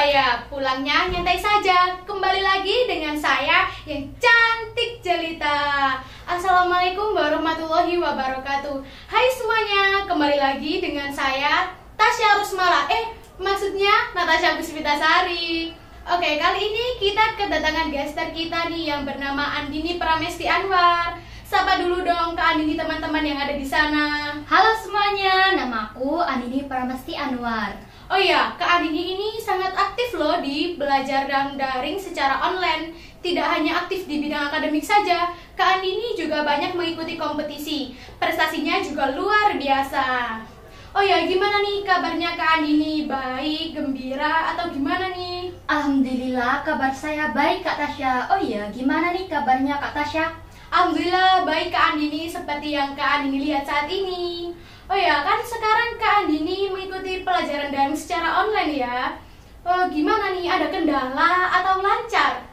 saya, pulangnya nyantai saja. Kembali lagi dengan saya yang cantik jelita. Assalamualaikum warahmatullahi wabarakatuh. Hai semuanya, kembali lagi dengan saya Tasya Rusmala. Maksudnya Natasha Puspitasari. Oke, kali ini kita kedatangan gestar kita nih yang bernama Andini Pramesti Anwar. Sapa dulu dong ke Andini teman-teman yang ada di sana. Halo semuanya, namaku Andini Pramesti Anwar. Oh iya, Kak Andini ini sangat aktif loh di belajar dan daring secara online. Tidak hanya aktif di bidang akademik saja, Kak Andini juga banyak mengikuti kompetisi. Prestasinya juga luar biasa. Oh ya, gimana nih kabarnya Kak Andini? Baik, gembira, atau gimana nih? Alhamdulillah, kabar saya baik Kak Tasya. Oh iya, gimana nih kabarnya Kak Tasya? Alhamdulillah baik Kak Andini, seperti yang Kak Andini lihat saat ini. Oh ya, kan sekarang Kak Andini mengikuti pelajaran daring secara online ya. Gimana nih, ada kendala atau lancar?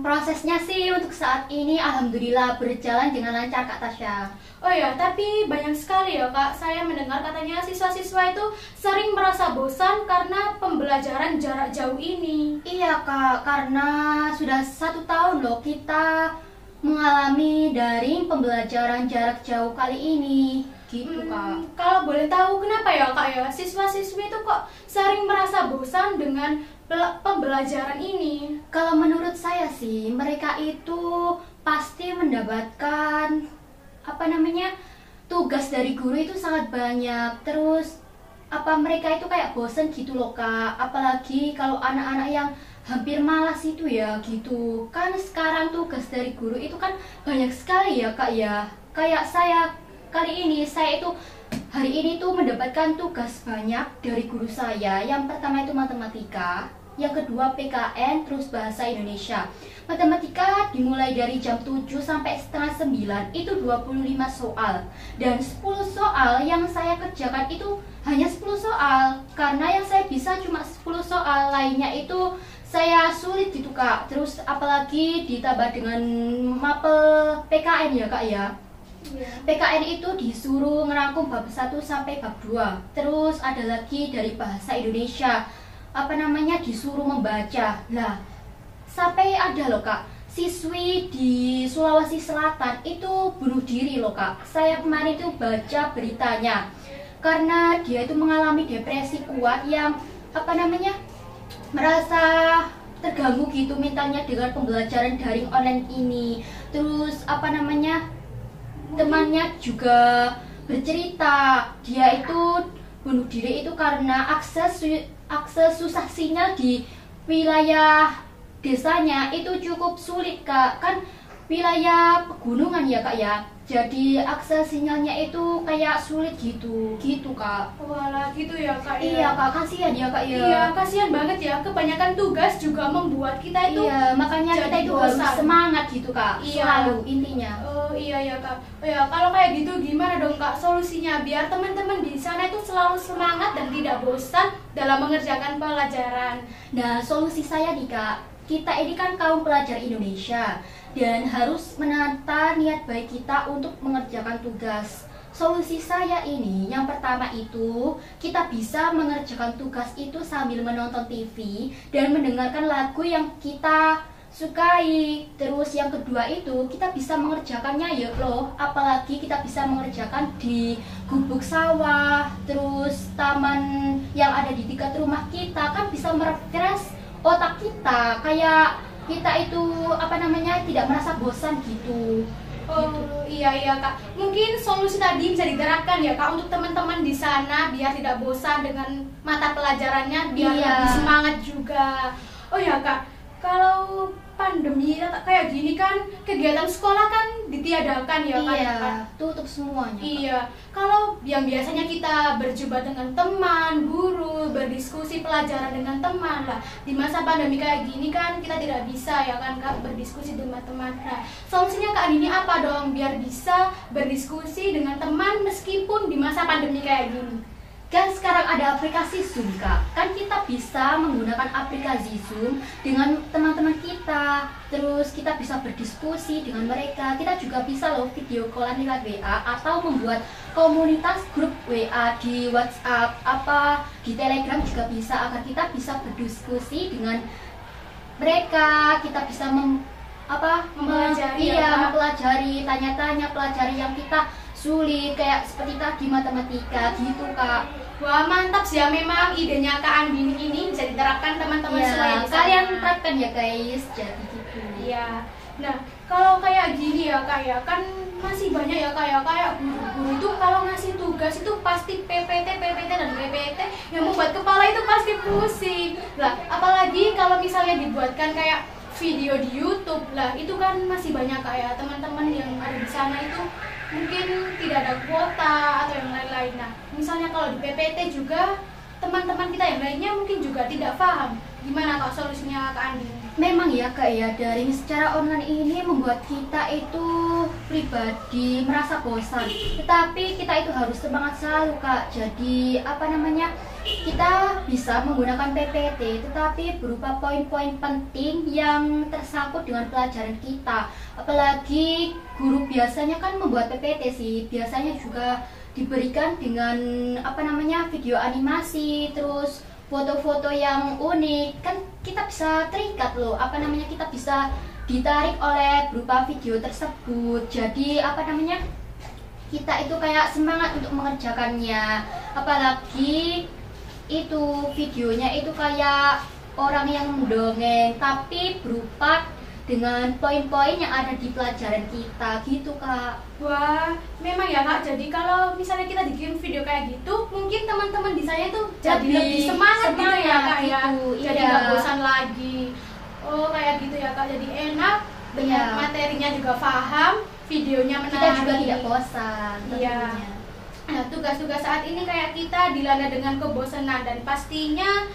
Prosesnya sih untuk saat ini Alhamdulillah berjalan dengan lancar Kak Tasya. Oh ya, tapi banyak sekali ya Kak, saya mendengar katanya siswa-siswa itu sering merasa bosan karena pembelajaran jarak jauh ini. Iya Kak, karena sudah 1 tahun loh kita mengalami daring pembelajaran jarak jauh kali ini. Gitu Kak. Kalau boleh tahu kenapa ya Kak ya, siswa-siswi itu kok sering merasa bosan dengan pembelajaran ini? Kalau menurut saya sih, mereka itu pasti mendapatkan tugas dari guru itu sangat banyak. Terus mereka itu kayak bosan gitu loh Kak. Apalagi kalau anak-anak yang hampir malas itu ya gitu. Kan sekarang tugas dari guru itu kan banyak sekali ya Kak ya. Kayak saya kali ini, saya itu hari ini tuh mendapatkan tugas banyak dari guru saya. Yang pertama itu matematika, yang kedua PKN, terus bahasa Indonesia. Matematika dimulai dari jam 7 sampai setengah 9, itu 25 soal. Dan 10 soal yang saya kerjakan itu hanya 10 soal. Karena yang saya bisa cuma 10 soal, lainnya itu saya sulit gitu Kak. Terus apalagi ditambah dengan mapel PKN ya Kak ya. PKN itu disuruh ngerangkum bab 1 sampai bab 2. Terus ada lagi dari bahasa Indonesia, disuruh membaca. Lah, sampai ada loh Kak, siswi di Sulawesi Selatan itu bunuh diri loh Kak. Saya kemarin itu baca beritanya. Karena dia itu mengalami depresi kuat yang merasa terganggu gitu mentalnya dengan pembelajaran daring online ini. Terus temannya juga bercerita dia itu bunuh diri itu karena akses susah sinyal di wilayah desanya itu cukup sulit Kak. Kan wilayah pegunungan ya Kak ya, jadi akses sinyalnya itu kayak sulit gitu Kak. Walah gitu ya Kak ya. Iya Kak, kasihan ya Kak ya. Iya, kasihan banget ya, kebanyakan tugas juga membuat kita itu makanya kita itu harus semangat gitu Kak. Iya. Selalu intinya. Oh iya ya Kak. Oh ya, kalau kayak gitu gimana dong Kak solusinya biar teman-teman di sana itu selalu semangat dan tidak bosan dalam mengerjakan pelajaran? Nah, solusi saya nih Kak, kita ini kan kaum pelajar Indonesia dan harus menata niat baik kita untuk mengerjakan tugas. Solusi saya ini, yang pertama itu kita bisa mengerjakan tugas itu sambil menonton TV dan mendengarkan lagu yang kita sukai. Terus yang kedua itu kita bisa mengerjakannya ya loh, apalagi kita bisa mengerjakan di gubuk sawah, terus taman yang ada di dekat rumah kita, kan bisa merefresh otak kita, kayak kita itu tidak merasa bosan gitu. Oh iya Kak, mungkin solusi tadi bisa diterapkan ya Kak untuk teman-teman di sana biar tidak bosan dengan mata pelajarannya, biar lebih semangat juga. Oh ya Kak, kalau pandemi kayak gini kan kegiatan sekolah kan ditiadakan ya Kak. Iya, tutup semuanya Kak. Iya, kalau yang biasanya kita berjumpa dengan teman, guru, berdiskusi pelajaran dengan teman lah, di masa pandemi kayak gini kan kita tidak bisa ya kan Kak berdiskusi dengan teman. Nah, solusinya Kak ini apa dong biar bisa berdiskusi dengan teman meskipun di masa pandemi kayak gini? Kan sekarang ada aplikasi Zoom Kak, kan kita bisa menggunakan aplikasi Zoom dengan teman-teman kita, terus kita bisa berdiskusi dengan mereka. Kita juga bisa loh video callan lewat WA atau membuat komunitas grup WA di WhatsApp, apa di Telegram juga bisa, agar kita bisa berdiskusi dengan mereka. Kita bisa mempelajari, tanya-tanya, pelajari yang kita sulit, kayak seperti tadi matematika gitu Kak. Wah, mantap sih ya, memang idenya Kak Andini ini bisa diterapkan teman-teman semua Ya, di sana. kalian terapkan ya guys, jadi gitu. Iya. Nah, kalau kayak gini ya Kak ya, kan masih banyak ya Kak ya, kayak guru-guru itu kalau ngasih tugas itu pasti PPT dan PPT yang membuat kepala itu pasti pusing. Lah, apalagi kalau misalnya dibuatkan kayak video di YouTube lah, itu kan masih banyak Kak ya teman-teman yang ada di sana itu mungkin tidak ada kuota atau yang lain-lain. Nah, misalnya kalau di PPT juga teman-teman kita yang lainnya mungkin juga tidak paham. Gimana Kak solusinya Kak Andi? Memang ya Kak ya, daring secara online ini membuat kita itu pribadi merasa bosan. Tetapi kita itu harus semangat selalu Kak. Jadi kita bisa menggunakan PPT, tetapi berupa poin-poin penting yang tersangkut dengan pelajaran kita. Apalagi guru biasanya kan membuat PPT sih, biasanya juga diberikan dengan video animasi, terus foto-foto yang unik. Kan kita bisa terikat loh, kita bisa ditarik oleh berupa video tersebut. Jadi kita itu kayak semangat untuk mengerjakannya. Apalagi itu videonya itu kayak orang yang mendongeng, tapi berupa dengan poin-poin yang ada di pelajaran kita gitu Kak. Wah, memang ya Kak. Jadi kalau misalnya kita bikin video kayak gitu, mungkin teman-teman di saya tuh jadi lebih semangat gitu ya Kak ya. Gitu, jadi iya. nggak bosan lagi. Oh kayak gitu ya Kak. Jadi enak, dengan Iya. materinya juga paham, videonya menarik. Kita juga tidak bosan Iya. tentunya. Nah, tugas-tugas saat ini kayak kita dilanda dengan kebosanan, dan pastinya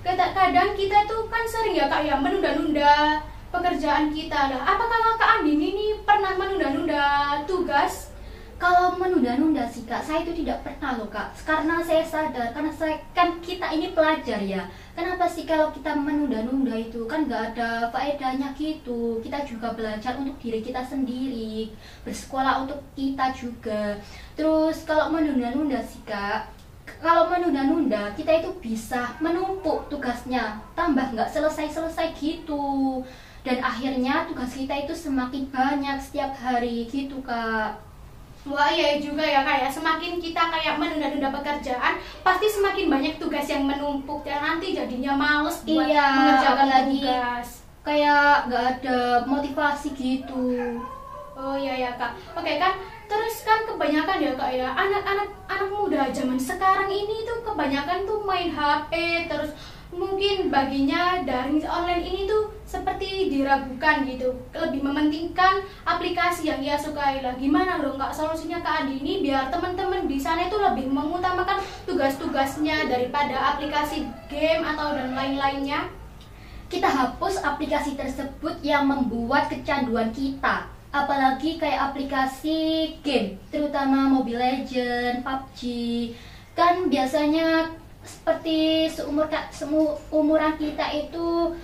kadang kita tuh kan sering ya Kak ya menunda-nunda pekerjaan kita. Lah, apakah Kak Andini ini pernah menunda-nunda tugas? Kalau menunda-nunda sih Kak, saya itu tidak pernah loh Kak. Karena saya sadar, kan kita ini pelajar ya. Kenapa sih kalau kita menunda-nunda itu kan nggak ada faedahnya gitu. Kita juga belajar untuk diri kita sendiri, bersekolah untuk kita juga. Terus kalau menunda-nunda sih Kak, kalau menunda-nunda kita itu bisa menumpuk tugasnya, tambah nggak selesai-selesai gitu. Dan akhirnya tugas kita itu semakin banyak setiap hari gitu Kak. Wah iya juga ya Kak ya, semakin kita kayak menunda-nunda pekerjaan, pasti semakin banyak tugas yang menumpuk dan nanti jadinya males buat Iya, mengerjakan apalagi tugas. kayak nggak ada motivasi gitu. Oh iya ya Kak. Oke kan, terus kan kebanyakan ya Kak ya, anak muda zaman sekarang ini tuh kebanyakan tuh main HP, terus mungkin baginya daring online ini tuh seperti diragukan gitu, lebih mementingkan aplikasi yang ia sukai lah. Gimana dong Kak solusinya Kak Andi ini biar teman-teman di sana itu lebih mengutamakan tugas-tugasnya daripada aplikasi game atau dan lain-lainnya? Kita hapus aplikasi tersebut yang membuat kecanduan kita. Apalagi kayak aplikasi game, terutama Mobile Legends, PUBG. Kan biasanya seperti seumuran kita itu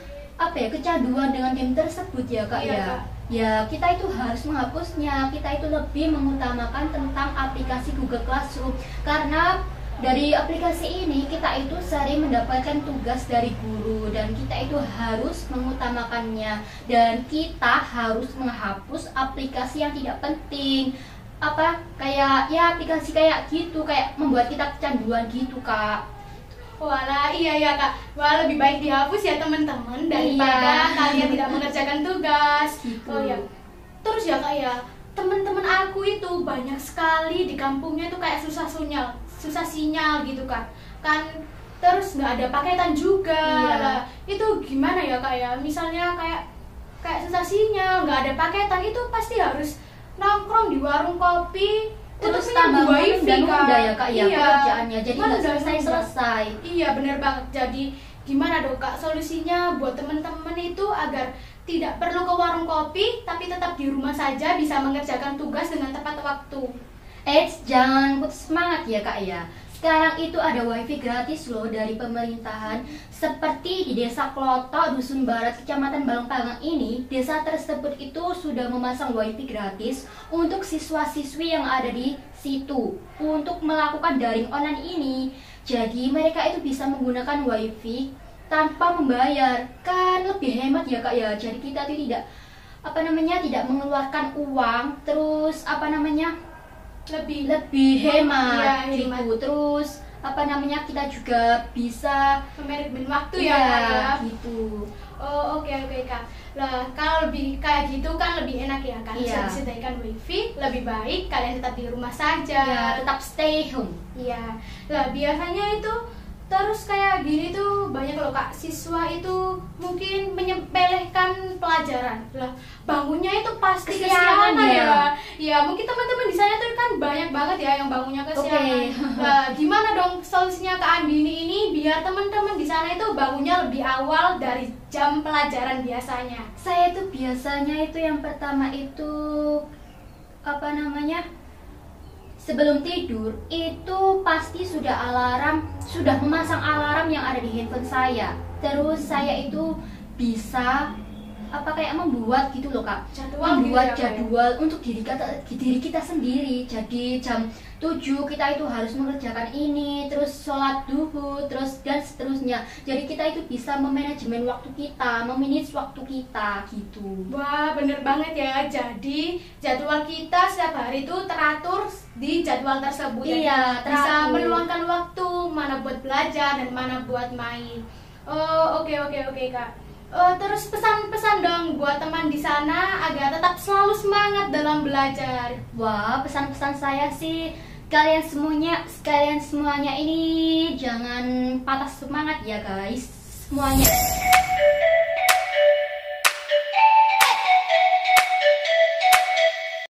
kecanduan dengan game tersebut ya Kak Iya, ya. Kak. Ya kita itu harus menghapusnya. Kita itu lebih mengutamakan tentang aplikasi Google Classroom, karena dari aplikasi ini kita itu sering mendapatkan tugas dari guru dan kita itu harus mengutamakannya, dan kita harus menghapus aplikasi yang tidak penting. Aplikasi kayak gitu, kayak membuat kita kecanduan gitu Kak. Walah, iya ya Kak. Wah, lebih baik dihapus ya teman-teman daripada Iya. kalian tidak mengerjakan tugas. Gitu. Oh ya. Terus ya Kak ya, teman-teman aku itu banyak sekali di kampungnya itu kayak susah sinyal gitu kan. Kan terus nggak ada paketan juga. Iya. Lah, itu gimana ya Kak ya? Misalnya kayak susah sinyal, nggak ada paketan, itu pasti harus nongkrong di warung kopi. Terus Utupnya tambah wifi, menunda ya Kak ya, Iya. pekerjaannya, jadi nggak Menunda-nunda. selesai-selesai. Iya bener banget. Jadi gimana dong Kak solusinya buat teman-teman itu agar tidak perlu ke warung kopi tapi tetap di rumah saja bisa mengerjakan tugas dengan tepat waktu? Jangan putus semangat ya Kak ya. sekarang itu ada wifi gratis loh dari pemerintahan. Seperti di desa Klotok, Dusun Barat, Kecamatan Balongpagang ini, desa tersebut itu sudah memasang wifi gratis untuk siswa-siswi yang ada di situ untuk melakukan daring online ini. Jadi mereka itu bisa menggunakan wifi tanpa membayar, kan lebih hemat ya kak ya. Jadi kita itu tidak tidak mengeluarkan uang, terus lebih hemat ya, gitu. Terus kita juga bisa manajemen waktu ya gitu. Oh, oke kak. Lah kalau lebih kayak gitu kan lebih enak ya kan, bisa disediakan wifi, lebih baik kalian tetap di rumah saja, tetap stay home. Iya. Lah biasanya itu terus kayak gini tuh banyak loh kak, siswa itu mungkin menyepelekan pelajaran. Lah bangunnya itu pasti kesiangan ya. Ya mungkin teman-teman di sana tuh kan banyak banget ya yang bangunnya kesiangan. Lah gimana dong solusinya Kak Andini ini biar teman-teman di sana itu bangunnya lebih awal dari jam pelajaran biasanya? Saya tuh biasanya itu yang pertama itu sebelum tidur itu pasti sudah memasang alarm yang ada di handphone saya. Terus saya itu bisa membuat gitu loh kak, jadwal untuk diri kita sendiri. Jadi jam 7 kita itu harus mengerjakan ini, terus sholat duhur, terus dan seterusnya. Jadi kita itu bisa memanajemen waktu kita, memanage waktu kita gitu. Wah bener banget ya, jadi jadwal kita setiap hari itu teratur di jadwal tersebut. Iya, bisa meluangkan waktu mana buat belajar dan mana buat main. Oh oke kak. Terus pesan-pesan dong buat teman di sana agar tetap selalu semangat dalam belajar. Wah, pesan-pesan saya sih kalian semuanya ini jangan patah semangat ya guys semuanya.